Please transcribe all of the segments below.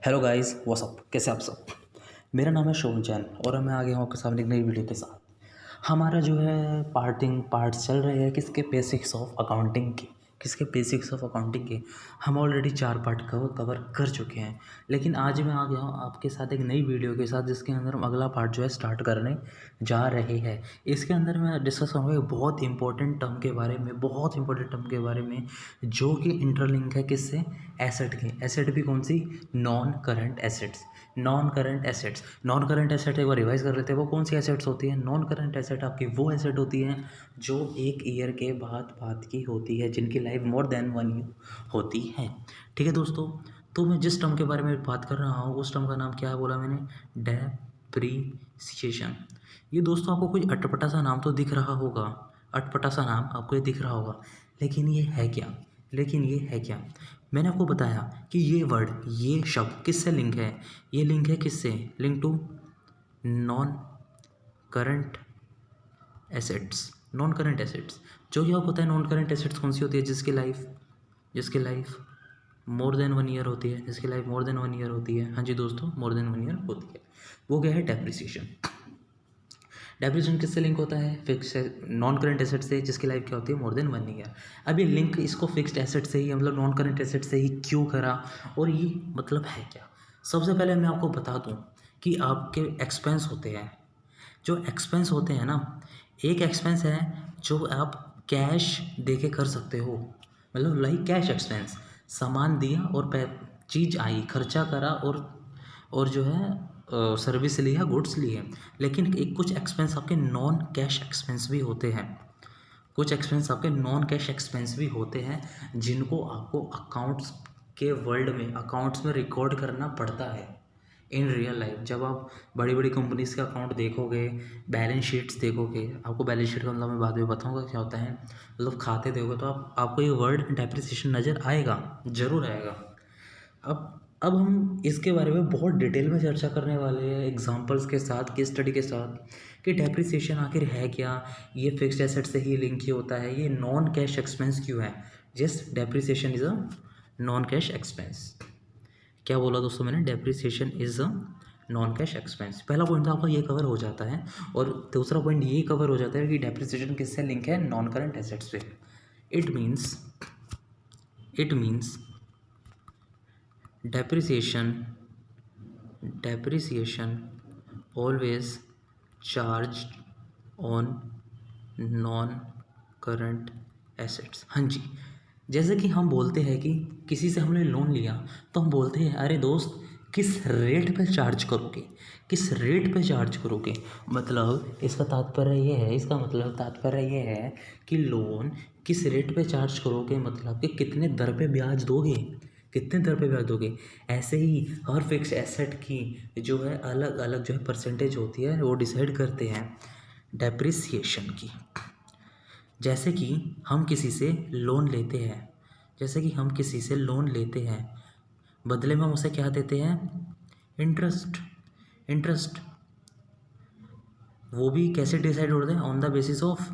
Hello guys what's up, कैसे आप सब। मेरा नाम है शोभन जैन और मैं आ गया हूँ आपके सामने एक नई वीडियो के साथ। हमारा जो है पार्ट्स चल रहे हैं किसके बेसिक्स ऑफ अकाउंटिंग के। हम ऑलरेडी 4 पार्ट कवर कर चुके हैं, लेकिन आज मैं आ गया हूँ आपके साथ एक नई वीडियो के साथ जिसके अंदर हम अगला पार्ट जो है स्टार्ट करने जा रहे हैं। इसके अंदर मैं डिस्कस करूँगा एक बहुत इंपॉर्टेंट टर्म के बारे में जो कि इंटरलिंक है किससे, एसेट के। एसेट भी कौन सी, non current assets. Non current asset एक बार रिवाइज कर लेते हैं। वो कौन सी एसेट्स होती है? नॉन करंट एसेट आपकी वो एसेट होती है जो 1 ईयर के बाद की होती है, जिनकी लाइफ मोर देन 1 ईयर होती है। ठीक है दोस्तों, तो मैं जिस टर्म के बारे में बात कर रहा हूँ उस टर्म का नाम क्या है बोला मैंने, डेप्रीसिएशन। ये दोस्तों आपको कोई अटपटा सा नाम तो दिख रहा होगा, अटपटा सा नाम आपको ये दिख रहा होगा, लेकिन ये है क्या? मैंने आपको बताया कि ये वर्ड, ये शब्द किससे लिंक है। ये लिंक है किससे, link to non current assets. जो कि आपको पता है नॉन करंट एसेट्स कौन सी होती है, जिसकी लाइफ मोर देन 1 ईयर होती है। हाँ जी दोस्तों, मोर देन 1 ईयर होती है। वो क्या है, डेप्रिसिएशन किससे लिंक होता है, फिक्स नॉन करंट एसेट से जिसकी लाइफ क्या होती है, मोर देन 1 ईयर। अब ये लिंक इसको फिक्स्ड एसेट से ही, मतलब नॉन करंट एसेट से ही क्यों करा और ये मतलब है क्या। सबसे पहले मैं आपको बता दूं कि आपके एक्सपेंस होते हैं, जो एक्सपेंस होते हैं ना, एक एक्सपेंस है जो आप कैश दे के कर सकते हो, मतलब लाइक कैश एक्सपेंस, सामान दिया और चीज़ आई, खर्चा करा और जो है सर्विस लिया, गुड्स लिए। लेकिन एक कुछ एक्सपेंस आपके नॉन कैश एक्सपेंस भी होते हैं, जिनको आपको अकाउंट्स में रिकॉर्ड करना पड़ता है इन रियल लाइफ। जब आप बड़ी बड़ी कंपनीज के अकाउंट देखोगे, बैलेंस शीट्स देखोगे, आपको बैलेंस शीट का मतलब मैं बाद में बताऊंगा क्या होता है, मतलब खाते देखोगे तो आपको ये वर्ड डेप्रिसिएशन नज़र आएगा, ज़रूर आएगा। अब हम इसके बारे में बहुत डिटेल में चर्चा करने वाले हैं, एग्जांपल्स के साथ, केस स्टडी के साथ, कि डेप्रिसिएशन आखिर है क्या, ये फिक्स्ड एसेट से ही लिंक ही होता है, ये नॉन कैश एक्सपेंस क्यों है। Just depreciation is a non cash expense. क्या बोला दोस्तों मैंने, depreciation is a non cash expense. पहला पॉइंट तो आपका ये कवर हो जाता है, और दूसरा पॉइंट ये कवर हो जाता है कि डेप्रिसिएशन किससे लिंक है, नॉन करंट एसेट्स पे। It means depreciation always charged on non current assets। हाँ जी, जैसे कि हम बोलते हैं कि किसी से हमने लोन लिया तो हम बोलते हैं अरे दोस्त किस रेट पे चार्ज करोगे। मतलब इसका तात्पर्य ये है कि लोन किस रेट पे चार्ज करोगे, मतलब कि कितने दर पे ब्याज दोगे। ऐसे ही हर फिक्स एसेट की जो है अलग अलग जो है परसेंटेज होती है, वो डिसाइड करते हैं डेप्रिसिएशन की। जैसे कि हम किसी से लोन लेते हैं, बदले में हम उसे क्या देते हैं, इंटरेस्ट। वो भी कैसे डिसाइड होते हैं, on the basis of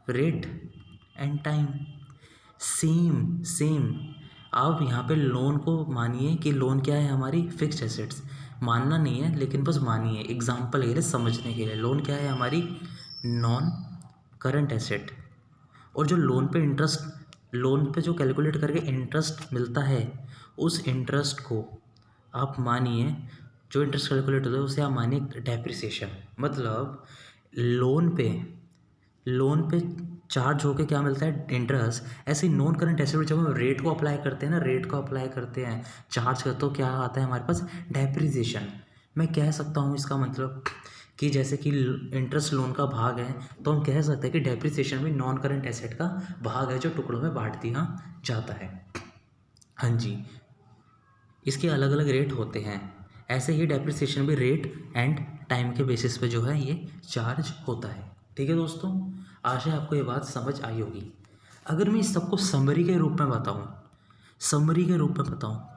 rate and time. Same आप यहाँ पे लोन को मानिए कि लोन क्या है, हमारी फिक्स्ड एसेट्स। मानना नहीं है लेकिन बस मानिए, एग्जांपल के लिए, समझने के लिए, लोन क्या है, हमारी नॉन करंट एसेट। और जो लोन पे जो कैलकुलेट करके इंटरेस्ट मिलता है, उस इंटरेस्ट को आप मानिए, जो इंटरेस्ट कैलकुलेट होता है उसे आप मानिए डेप्रिसिएशन। मतलब लोन पे चार्ज होके क्या मिलता है, इंटरेस्ट। ऐसे नॉन करंट एसेट जब हम रेट को अप्लाई करते हैं, चार्ज कर, तो क्या आता है हमारे पास, डेप्रिसिएशन। मैं कह सकता हूँ इसका मतलब कि जैसे कि इंटरेस्ट लोन का भाग है, तो हम कह सकते हैं कि डेप्रिसिएशन भी नॉन करंट एसेट का भाग है जो टुकड़ों में बांट दिया जाता है। हाँ जी, इसके अलग अलग रेट होते हैं। ऐसे ही डेप्रिसिएशन भी रेट एंड टाइम के बेसिस पे जो है ये चार्ज होता है। ठीक है दोस्तों, आशा है आपको ये बात समझ आई होगी। अगर मैं इस सबको समरी के रूप में बताऊँ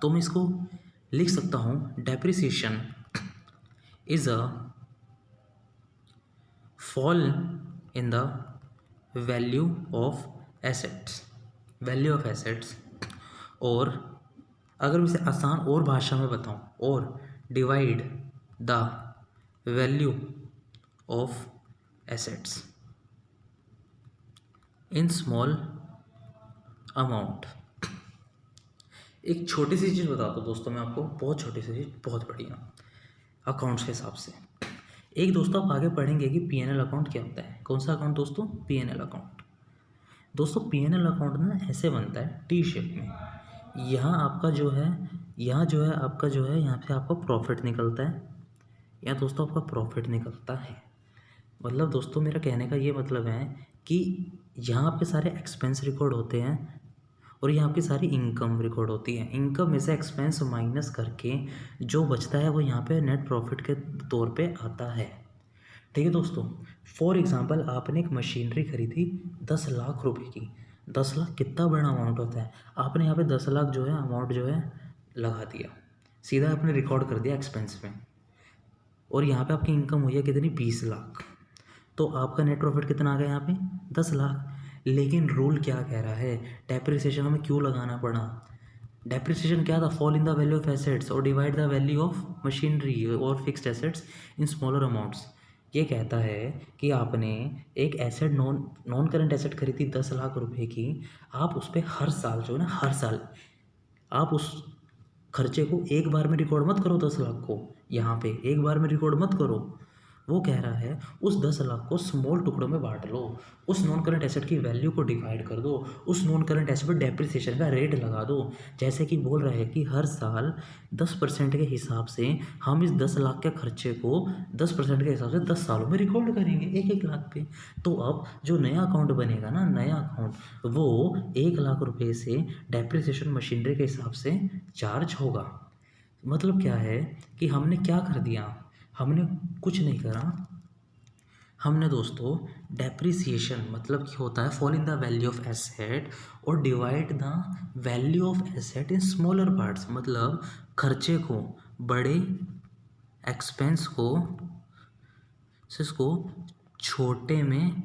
तो मैं इसको लिख सकता हूँ, depreciation is a fall in the value of assets और अगर मैं इसे आसान और भाषा में बताऊं, और divide the value of assets in small amount. एक छोटी सी चीज़ बताता हूँ दोस्तों मैं आपको, बहुत छोटी सी चीज़, बहुत बढ़िया अकाउंट्स के हिसाब से। एक दोस्तों आप आगे पढ़ेंगे कि पीएनएल अकाउंट क्या होता है। कौन सा अकाउंट दोस्तों? PNL account. दोस्तों पीएनएल अकाउंट ना ऐसे बनता है टी शेप में। यहाँ आपका जो है, यहाँ जो है आपका जो है, यहाँ पे आपका प्रॉफिट निकलता है, यहाँ दोस्तों आपका प्रॉफिट निकलता है। मतलब दोस्तों मेरा कहने का ये मतलब है कि यहाँ पे सारे एक्सपेंस रिकॉर्ड होते हैं और यहाँ पे सारी इनकम रिकॉर्ड होती है। इनकम में से एक्सपेंस माइनस करके जो बचता है वो यहाँ पे नेट प्रॉफिट के तौर पे आता है। ठीक है दोस्तों, फॉर एग्जांपल आपने एक मशीनरी खरीदी 10 लाख रुपए की। 10 लाख कितना बड़ा अमाउंट होता है। आपने यहाँ पे 10 लाख जो है अमाउंट जो है लगा दिया, सीधा आपने रिकॉर्ड कर दिया एक्सपेंस में, और यहाँ पे आपकी इनकम हुई है कितनी? 20 लाख। तो आपका नेट प्रॉफिट कितना आ गया यहाँ पे? 10 लाख। लेकिन रूल क्या कह रहा है? डेप्रिसिएशन हमें क्यों लगाना पड़ा? डेप्रिसिएशन क्या था? Fall in the value of assets और divide the value of machinery और fixed assets in smaller amounts. ये कहता है कि आपने एक एसेट नॉन करंट एसेट खरीदी 10 लाख रुपए की, आप उस पर हर साल जो है ना, हर साल आप उस खर्चे को एक बार में रिकॉर्ड मत करो। 10 लाख को यहाँ पे एक बार में रिकॉर्ड मत करो। वो कह रहा है उस 10 लाख को स्मॉल टुकड़ों में बांट लो, उस नॉन करंट एसेट की वैल्यू को डिवाइड कर दो, उस नॉन करंट एसेट पर डेप्रिसिएशन का रेट लगा दो। जैसे कि बोल रहा है कि हर साल 10% के हिसाब से हम इस 10 लाख के खर्चे को 10% के हिसाब से 10 सालों में रिकॉर्ड करेंगे, 1-1 लाख पे। तो अब जो नया अकाउंट बनेगा ना, नया अकाउंट, वो 1 लाख रुपए से डेप्रिसिएशन मशीनरी के हिसाब से चार्ज होगा। मतलब क्या है कि हमने क्या कर दिया? हमने कुछ नहीं करा। हमने दोस्तों डेप्रिसिएशन मतलब क्या होता है? Fall in the value of asset और divide the value of asset in smaller parts. मतलब खर्चे को, बड़े एक्सपेंस को छोटे में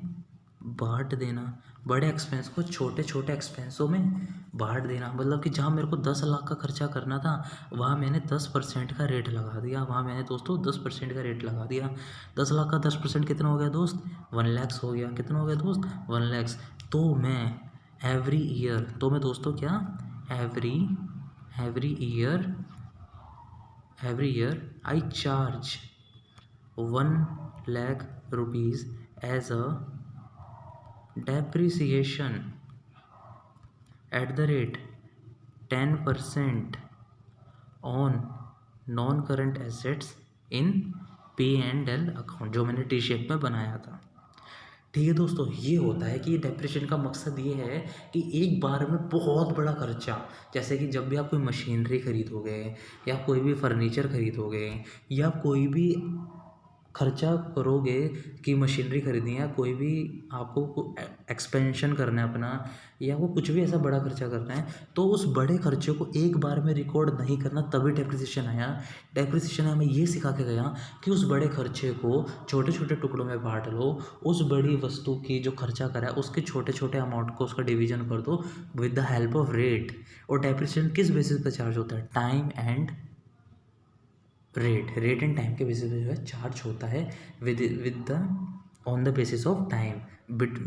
बांट देना, बड़े एक्सपेंस को छोटे छोटे एक्सपेंसों में बांट देना। मतलब कि जहाँ मेरे को 10 लाख का खर्चा करना था, वहाँ मैंने 10% का रेट लगा दिया, वहाँ मैंने दोस्तों 10% का रेट लगा दिया। 10 लाख का 10% कितना हो गया दोस्त? 1 लाख हो गया। कितना हो गया दोस्त? 1 लाख। तो मैं एवरी ईयर, तो मैं दोस्तों क्या, every year I charge 1 lakh rupees as a depreciation at the rate 10% on non current assets in P&L account, जो मैंने टी शेप में बनाया था। ठीक है दोस्तों, ये होता है कि डेप्रिसिएशन का मकसद ये है कि एक बार में बहुत बड़ा खर्चा, जैसे कि जब भी आप कोई मशीनरी खरीदोगे या कोई भी फर्नीचर खरीदोगे या कोई भी खर्चा करोगे कि मशीनरी खरीदनी है, कोई भी आपको एक्सपेंशन करना है अपना, या वो कुछ भी ऐसा बड़ा खर्चा करना है, तो उस बड़े खर्चे को एक बार में रिकॉर्ड नहीं करना, तभी डेप्रिसिएशन आया। डेप्रिसिएशन हमें ये सिखा के गया कि उस बड़े खर्चे को छोटे छोटे टुकड़ों में बांट लो, उस बड़ी वस्तु की जो खर्चा करा है उसके छोटे छोटे अमाउंट को उसका डिवीजन कर दो with the help of rate. और डेप्रिसिएशन किस बेसिस पर चार्ज होता है? Time and rate and time के बेसिस पे जो है चार्ज होता है, with the on the basis of time bit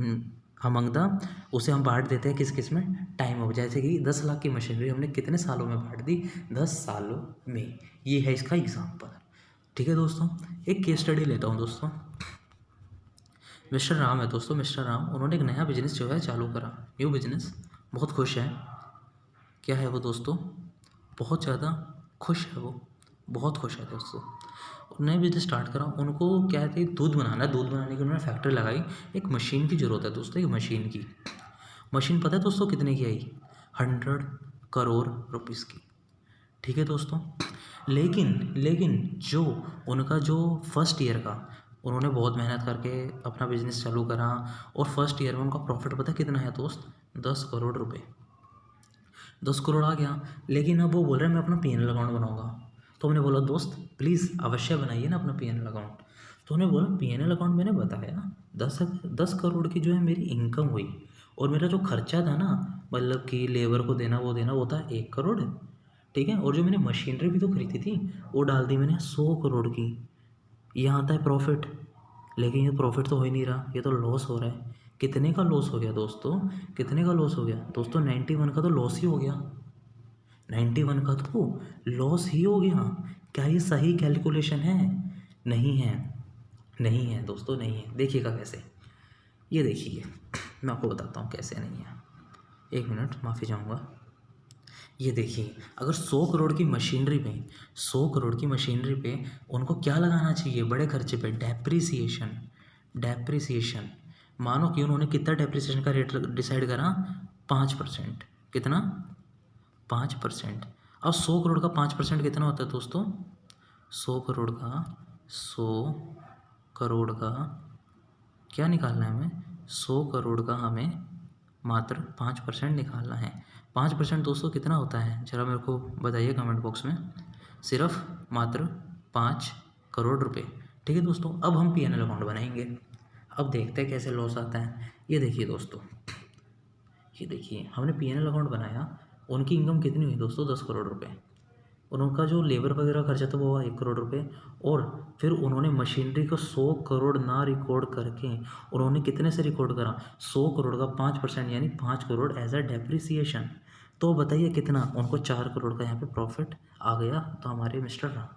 among the, उसे हम बांट देते हैं किस किस में? Time of. जैसे कि 10 लाख की मशीनरी हमने कितने सालों में बांट दी? 10 सालों में। ये है इसका एग्जाम्पल। ठीक है दोस्तों, एक केस स्टडी लेता हूँ दोस्तों। मिस्टर राम है दोस्तों, मिस्टर राम, उन्होंने एक नया बिजनेस जो है चालू करा, न्यू बिजनेस, बहुत खुश है। क्या है वो दोस्तों? बहुत ज़्यादा खुश है वो, बहुत खुश है दोस्तों। उन्होंने बिजनेस स्टार्ट करा, उनको क्या थी? दूध बनाना है। दूध बनाने की उन्होंने फैक्ट्री लगाई। एक मशीन की ज़रूरत है दोस्तों, एक मशीन की। मशीन पता है दोस्तों कितने की आई? 100 करोड़ रुपीज़ की। ठीक है दोस्तों, लेकिन जो उनका जो फर्स्ट ईयर का, उन्होंने बहुत मेहनत करके अपना बिजनेस चालू करा, और फर्स्ट ईयर में उनका प्रॉफिट पता कितना है दोस्त? 10 करोड़ रुपये। 10 करोड़ आ गया, लेकिन अब वो बोल रहे हैं मैं अपना P&L अकाउंट बनाऊंगा। तो हमने बोला दोस्त प्लीज़ अवश्य बनाइए ना अपना P&L अकाउंट। तो उन्होंने बोला P&L अकाउंट मैंने बताया 10 करोड़ की जो है मेरी इनकम हुई, और मेरा जो खर्चा था ना, मतलब कि लेबर को देना वो था 1 करोड़, ठीक है। और जो मैंने मशीनरी भी तो खरीदी थी वो डाल दी मैंने 100 करोड़ की। यहाँ आता है प्रॉफिट, लेकिन ये प्रॉफिट तो हो ही नहीं रहा, ये तो लॉस हो रहा है। कितने का लॉस हो गया दोस्तों, कितने का लॉस हो गया दोस्तों? 91 का तो लॉस ही हो गया। 91 का तो लॉस ही हो गया। क्या ये सही कैलकुलेशन है? नहीं है, नहीं है दोस्तों, नहीं है। देखिएगा कैसे, ये देखिए, मैं आपको बताता हूँ कैसे नहीं है। एक मिनट, माफ़ी चाहूँगा। ये देखिए, अगर 100 करोड़ की मशीनरी पे, 100 करोड़ की मशीनरी पे उनको क्या लगाना चाहिए बड़े खर्चे पे? डेप्रिसिएशन। डेप्रिसिएशन, मानो कि उन्होंने कितना डेप्रिसिएशन का रेट डिसाइड करा? 5%। कितना? 5%। अब 100 करोड़ का 5% कितना होता है दोस्तों? 100 करोड़ का, 100 करोड़ का क्या निकालना है हमें? 100 करोड़ का हमें मात्र 5% निकालना है। 5% दोस्तों कितना होता है, ज़रा मेरे को बताइए कमेंट बॉक्स में। सिर्फ मात्र 5 करोड़ रुपए। ठीक है दोस्तों, अब हम P&L अकाउंट बनाएंगे। अब देखते हैं कैसे लॉस आता है। ये देखिए दोस्तों, ये देखिए, हमने P&L अकाउंट बनाया। उनकी इनकम कितनी हुई दोस्तों? 10 करोड़ रुपए। और उनका जो लेबर वगैरह खर्चा था वो हुआ 1 करोड़ रुपए। और फिर उन्होंने मशीनरी को 100 करोड़ ना रिकॉर्ड करके उन्होंने कितने से रिकॉर्ड करा? 100 करोड़ का 5% यानी 5 करोड़ एज अ डेप्रिसिएशन। तो बताइए कितना? उनको 4 करोड़ का यहाँ पे प्रॉफिट आ गया। तो हमारे मिस्टर राम,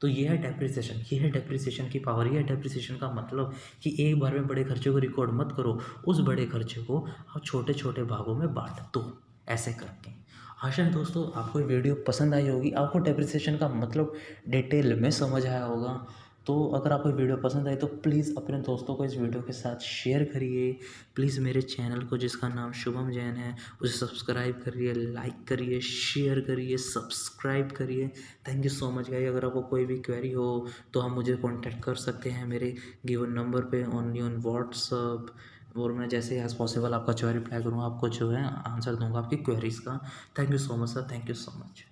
तो ये है डेप्रिसिएशन, ये है डेप्रिसिएशन की पावर, ये है डेप्रिसिएशन का मतलब कि एक बार में बड़े खर्चे को रिकॉर्ड मत करो, उस बड़े खर्चे को आप छोटे छोटे भागों में बांट दो, ऐसे करके। आशा है दोस्तों आपको ये वीडियो पसंद आई होगी, आपको डेप्रिसिएशन का मतलब डिटेल में समझ आया होगा। तो अगर आपको वीडियो पसंद आई तो प्लीज़ अपने दोस्तों को इस वीडियो के साथ शेयर करिए। प्लीज़ मेरे चैनल को, जिसका नाम शुभम जैन है, उसे सब्सक्राइब करिए, लाइक करिए, शेयर करिए, सब्सक्राइब करिए। Thank you so much guys. अगर आपको कोई भी क्वेरी हो तो आप मुझे कॉन्टैक्ट कर सकते हैं मेरे गिवन नंबर पे ऑन व्हाट्सअप। और मैं जैसे एज पॉसिबल आपका जो है रिप्लाई करूँगा, आपको जो है आंसर दूंगा आपकी क्वेरीज़ का। Thank you so much sir, thank you so much.